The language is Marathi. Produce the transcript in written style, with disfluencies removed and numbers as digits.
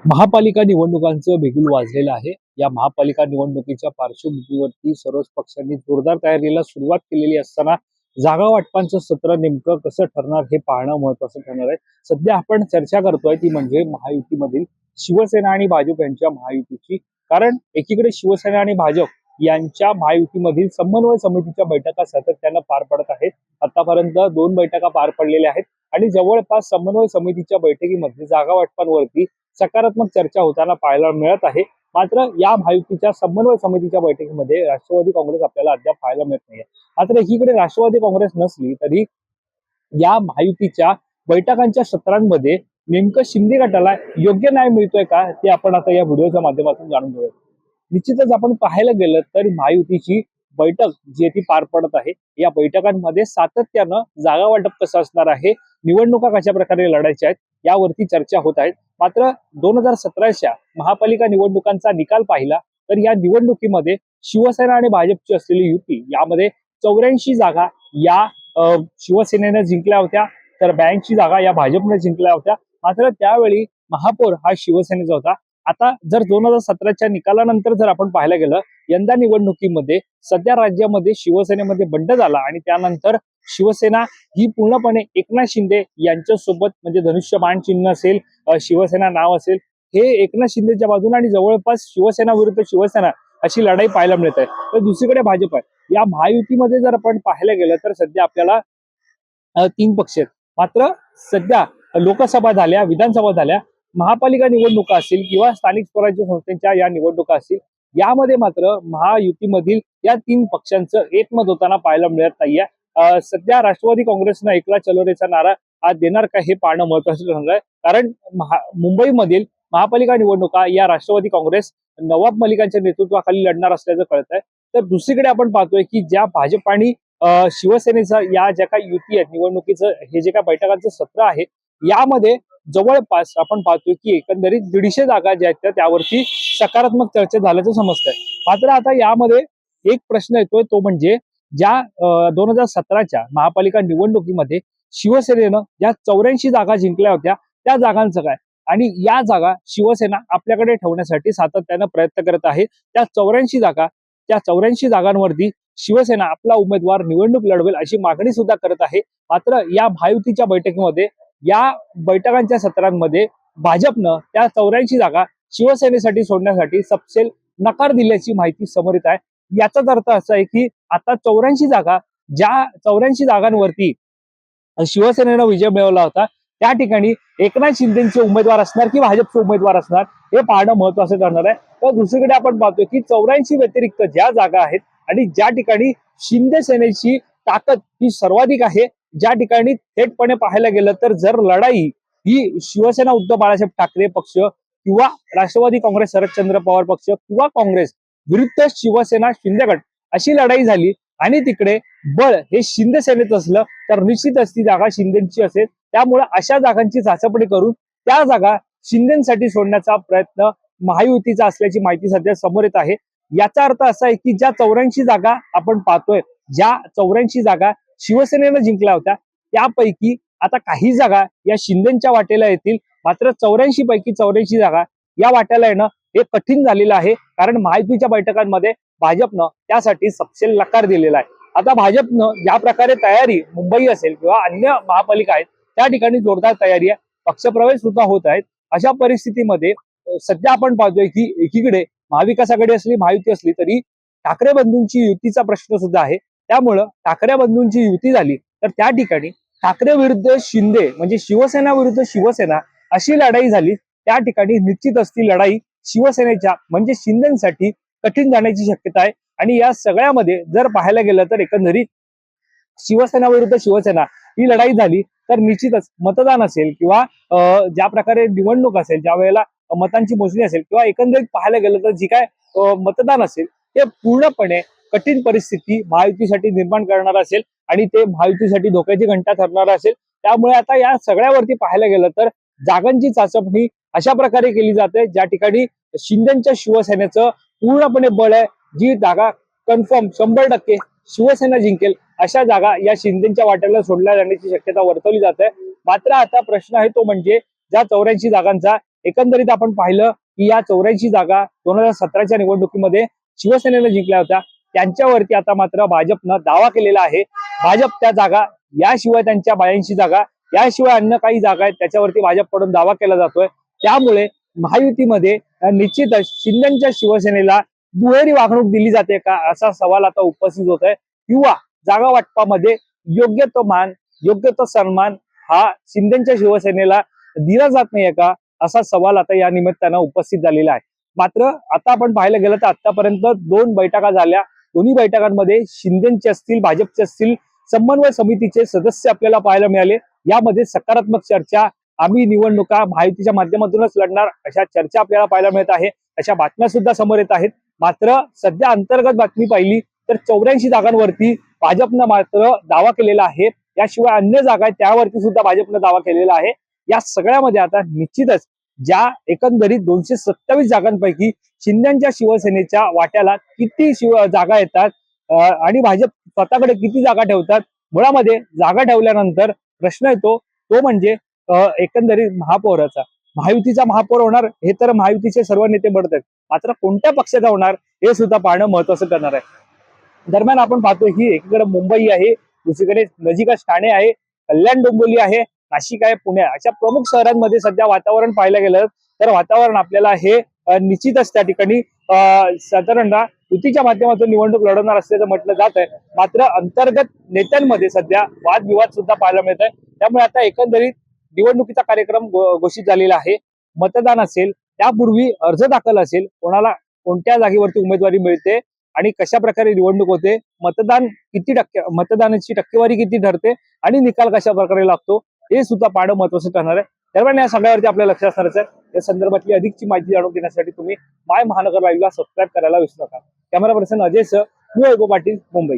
महापालिका निवडणुकांचं बिगुल वाजलेलं आहे. या महापालिका निवडणुकीच्या पार्श्वभूमीवरती सर्वच पक्षांनी जोरदार तयारीला सुरुवात केलेली असताना जागा वाटपांचं सत्र नेमकं कसं ठरणार हे पाहणं महत्वाचं ठरणार आहे. सध्या आपण चर्चा करतोय ती म्हणजे महायुतीमधील शिवसेना आणि भाजप यांच्या महायुतीची. कारण एकीकडे शिवसेना आणि भाजप यांच्या महायुतीमधील समन्वय समितीच्या बैठका सातत्यानं पार पडत आहेत. आतापर्यंत 2 बैठका पार पडलेल्या आहेत आणि जवळपास समन्वय समितीच्या बैठकीमध्ये जागा वाटपांवरती सकारात्मक चर्चा होताना पाहायला मिळत आहे. मात्र या महायुतीच्या समन्वय समितीच्या बैठकीमध्ये राष्ट्रवादी काँग्रेस आपल्याला अद्याप पाहायला मिळत नाहीये. मात्र एकीकडे राष्ट्रवादी काँग्रेस नसली तरी या महायुतीच्या बैठकांच्या सत्रांमध्ये नेमकं शिंदे गटाला योग्य न्याय मिळतोय का ते आपण आता या व्हिडिओच्या माध्यमातून जाणून घेऊया. निश्चितच आपण पाहायला गेलं तर महायुतीची बैठक जी ती पार पडत आहे, या बैठकांमध्ये सातत्यानं जागा वाटप कसं असणार आहे, निवडणुका कशा प्रकारे लढायच्या आहेत यावरती चर्चा होत आहेत. मात्र 2017च्या महापालिका निवडणुकांचा निकाल पाहिला तर या निवडणुकीमध्ये शिवसेना आणि भाजपची असलेली युती यामध्ये 84 जागा या शिवसेनेने जिंकल्या होत्या, तर 82 जागा या भाजपने जिंकल्या होत्या. मात्र त्यावेळी महापौर हा शिवसेनेचा होता. आता जर 2017च्या निकालानंतर जर आपण पाहायला गेलं, यंदा निवडणुकीमध्ये सध्या राज्यामध्ये शिवसेनेमध्ये बंड झाला आणि त्यानंतर शिवसेना ही पूर्णपणे एकनाथ शिंदे यांच्यासोबत म्हणजे धनुष्यबाण चिन्ह असेल, शिवसेना नाव असेल, हे एकनाथ शिंदेच्या बाजूने आणि जवळपास शिवसेना विरुद्ध शिवसेना अशी लढाई पाहायला मिळत आहे. तर दुसरीकडे भाजप आहे. या महायुतीमध्ये जर आपण पाहायला गेलं तर सध्या आपल्याला 3 पक्ष आहेत. मात्र सध्या लोकसभा झाल्या, विधानसभा झाल्या, महापालिका निवडणुका असतील किंवा स्थानिक स्वराज्य संस्थांच्या या निवडणुका असतील, यामध्ये मात्र महायुतीमधील या 3 पक्षांचं एकमत होताना पाहायला मिळत नाहीये. सध्या राष्ट्रवादी काँग्रेसनं एकला चलो रेचा नारा आज देणार का हे पाहणं महत्वाचं ठरणार आहे. कारण मुंबईमधील महापालिका निवडणुका या राष्ट्रवादी काँग्रेस नवाब मलिकांच्या नेतृत्वाखाली लढणार असल्याचं कळत आहे. तर दुसरीकडे आपण पाहतोय की ज्या भाजप आणि शिवसेनेचा या ज्या काही युती आहेत, निवडणुकीचं हे जे काही बैठकांचं सत्र आहे, यामध्ये जवळपास आपण पाहतोय की एकंदरीत 150 जागा ज्या आहेत त्यावरती सकारात्मक चर्चा झाल्याचं समजतंय. मात्र आता यामध्ये एक प्रश्न येतोय, तो म्हणजे ज्या 2017च्या महापालिका निवडणुकीमध्ये शिवसेनेनं ज्या 84 जागा जिंकल्या होत्या त्या जागांचं काय, आणि या जागा शिवसेना आपल्याकडे ठेवण्यासाठी सातत्यानं प्रयत्न करत आहे. त्या 84 जागांवरती शिवसेना आपला उमेदवार निवडणूक लढवेल अशी मागणी सुद्धा करत आहे. मात्र या महायुतीच्या बैठकीमध्ये या बैठकांच्या सत्रांमध्ये भाजपनं त्या 84 जागा शिवसेनेसाठी सोडण्यासाठी सपशेल नकार दिल्याची माहिती समोर येत आहे. याचाच अर्थ असा आहे की आता 84 जागा, ज्या 84 जागांवरती शिवसेनेनं विजय मिळवला होता, त्या ठिकाणी एकनाथ शिंदेचे उमेदवार असणार की भाजपचे उमेदवार असणार हे पाहणं महत्वाचं ठरणार आहे. तर दुसरीकडे आपण पाहतोय की 84 व्यतिरिक्त ज्या जागा आहेत आणि ज्या ठिकाणी शिंदे सेनेची ताकद ही सर्वाधिक आहे, ज्या ठिकाणी थेटपणे पाहायला गेलं तर जर लढाई ही शिवसेना उद्धव बाळासाहेब ठाकरे पक्ष किंवा राष्ट्रवादी काँग्रेस शरदचंद्र पवार पक्ष किंवा काँग्रेस विरुद्ध शिवसेना शिंदे गट अशी लढाई झाली आणि तिकडे बळ हे शिंदे सेनेत असलं तर निश्चितच ती जागा शिंदेची असेल. त्यामुळे अशा जागांची चाचपणी करून त्या जागा शिंदेसाठी सोडण्याचा प्रयत्न महायुतीचा असल्याची माहिती सध्या समोर येत आहे. याचा अर्थ असा आहे की ज्या 84 जागा आपण पाहतोय, ज्या 84 जागा शिवसेनेनं जिंकल्या होत्या, त्यापैकी आता काही जागा या शिंदेच्या वाटेला येतील. मात्र 84 पैकी 84 जागा या वाट्याला येणं हे कठीण झालेलं आहे. कारण महायुतीच्या बैठकांमध्ये भाजपनं त्यासाठी सपशेल नकार दिलेला आहे. आता भाजपनं ज्या प्रकारे तयारी, मुंबई असेल किंवा अन्य महापालिका आहेत त्या ठिकाणी जोरदार तयारी आहे, पक्षप्रवेश सुद्धा होत आहेत. अशा परिस्थितीमध्ये सध्या आपण पाहतोय की एकीकडे महाविकास आघाडी असली, महायुती असली तरी ठाकरे बंधूंची युतीचा प्रश्न सुद्धा आहे. त्यामुळं ठाकरे बंधूंची युती झाली तर त्या ठिकाणी ठाकरे विरुद्ध शिंदे म्हणजे शिवसेना विरुद्ध शिवसेना अशी लढाई झाली, त्या ठिकाणी निश्चितच ती लढाई शिवसेनेच्या म्हणजे शिंदेसाठी कठीण जाण्याची शक्यता आहे. आणि या सगळ्यामध्ये जर पाहायला गेलं तर एकंदरीत शिवसेना विरुद्ध शिवसेना ही लढाई झाली तर निश्चितच मतदान असेल किंवा ज्या प्रकारे निवडणूक असेल, ज्या वेळेला मतांची मोजणी असेल किंवा एकंदरीत पाहायला गेलं तर जी काय मतदान असेल ते पूर्णपणे कठीण परिस्थिती महायुतीसाठी निर्माण करणार असेल आणि ते महायुतीसाठी धोक्याची घंटा ठरणार असेल. त्यामुळे आता या सगळ्यावरती पाहायला गेलं तर जागांची चाचपणी अशा प्रकारे केली जाते ज्या ठिकाणी शिंदेच्या शिवसेनेचं पूर्णपणे बळ आहे. जी जागा कन्फर्म 100% शिवसेना जिंकेल अशा जागा या शिंदेच्या वाट्याला सोडल्या जाण्याची शक्यता वर्तवली जाते. मात्र आता प्रश्न आहे तो म्हणजे ज्या 84 जागांचा एकंदरीत आपण पाहिलं की या 84 जागा 2017च्या निवडणुकीमध्ये शिवसेनेनं जिंकल्या होत्या, त्यांच्यावरती आता मात्र भाजपनं दावा केलेला आहे. भाजप त्या जागा, याशिवाय त्यांच्या 82 जागा, याशिवाय अन्य काही जागा आहेत त्याच्यावरती भाजपकडून दावा केला जातोय. त्यामुळे महायुतीमध्ये निश्चितच शिंदेच्या शिवसेनेला दुहेरी वागणूक दिली जाते का, असा सवाल आता उपस्थित होत आहे. किंवा जागा वाटपामध्ये योग्य तो मान, योग्य तो सन्मान हा शिंदेच्या शिवसेनेला दिला जात नाहीये का, असा सवाल आता या निमित्तानं उपस्थित झालेला आहे. मात्र आता आपण पाहायला गेलं तर आतापर्यंत 2 बैठका झाल्या. दोन्ही बैठकांमध्ये शिंदेचे असतील, भाजपचे असतील, समन्वय समितीचे सदस्य आपल्याला पाहायला मिळाले. यामध्ये सकारात्मक चर्चा, आम्ही निवडणुका महायुतीच्या माध्यमातूनच लढणार, अशा चर्चा आपल्याला पाहायला मिळत आहे. अशा बातम्या सुद्धा समोर येत आहेत. मात्र सध्या अंतर्गत बातमी पाहिली तर 84 जागांवरती भाजपनं मात्र दावा केलेला आहे. याशिवाय अन्य जागा आहेत त्यावरती सुद्धा भाजपनं दावा केलेला आहे. या सगळ्यामध्ये आता निश्चितच ज्या एकंदरीत 227 जागांपैकी शिंदेच्या शिवसेनेच्या वाट्याला किती जागा येतात आणि भाजप स्वतःकडे किती जागा ठेवतात, मुळामध्ये जागा ठेवल्यानंतर प्रश्न येतो तो म्हणजे एकंदरीत महापौराचा. महायुतीचा महापौर होणार हे तर महायुतीचे सर्व नेते म्हणतात, मात्र कोणत्या पक्षाचा होणार हे सुद्धा पाहणं महत्वाचं करणार आहे. दरम्यान आपण पाहतोय की एकीकडे मुंबई आहे, दुसरीकडे नजीकच ठाणे आहे, कल्याण डोंबिवली आहे, नाशिक आहे, पुणे, अशा प्रमुख शहरांमध्ये सध्या वातावरण पाहायला गेलं तर वातावरण आपल्याला हे निश्चितच त्या ठिकाणी साधारणतः युतीच्या माध्यमातून निवडणूक लढवणार असल्याचं म्हटलं जात आहे. मात्र अंतर्गत नेत्यांमध्ये सध्या वादविवाद सुद्धा पाहायला मिळत आहे. त्यामुळे आता एकंदरीत निवडणुकीचा कार्यक्रम घोषित झालेला आहे. मतदान असेल, त्यापूर्वी अर्ज दाखल असेल, कोणाला कोणत्या जागेवरती उमेदवारी मिळते आणि कशा प्रकारे निवडणूक होते, मतदानाची टक्केवारी किती ठरते आणि निकाल कशा प्रकारे लागतो हे सुद्धा पाहणं महत्वाचं ठरणार आहे. दरम्यान या सगळ्यावरती आपल्या लक्ष असणारच आहे. या संदर्भातली अधिकची माहिती जाणून घेण्यासाठी तुम्ही माय महानगर लाईव्हला सबस्क्राईब करायला विसरू नका. कॅमेरा पर्सन अजय सह, मी वैभव पाटील, मुंबई.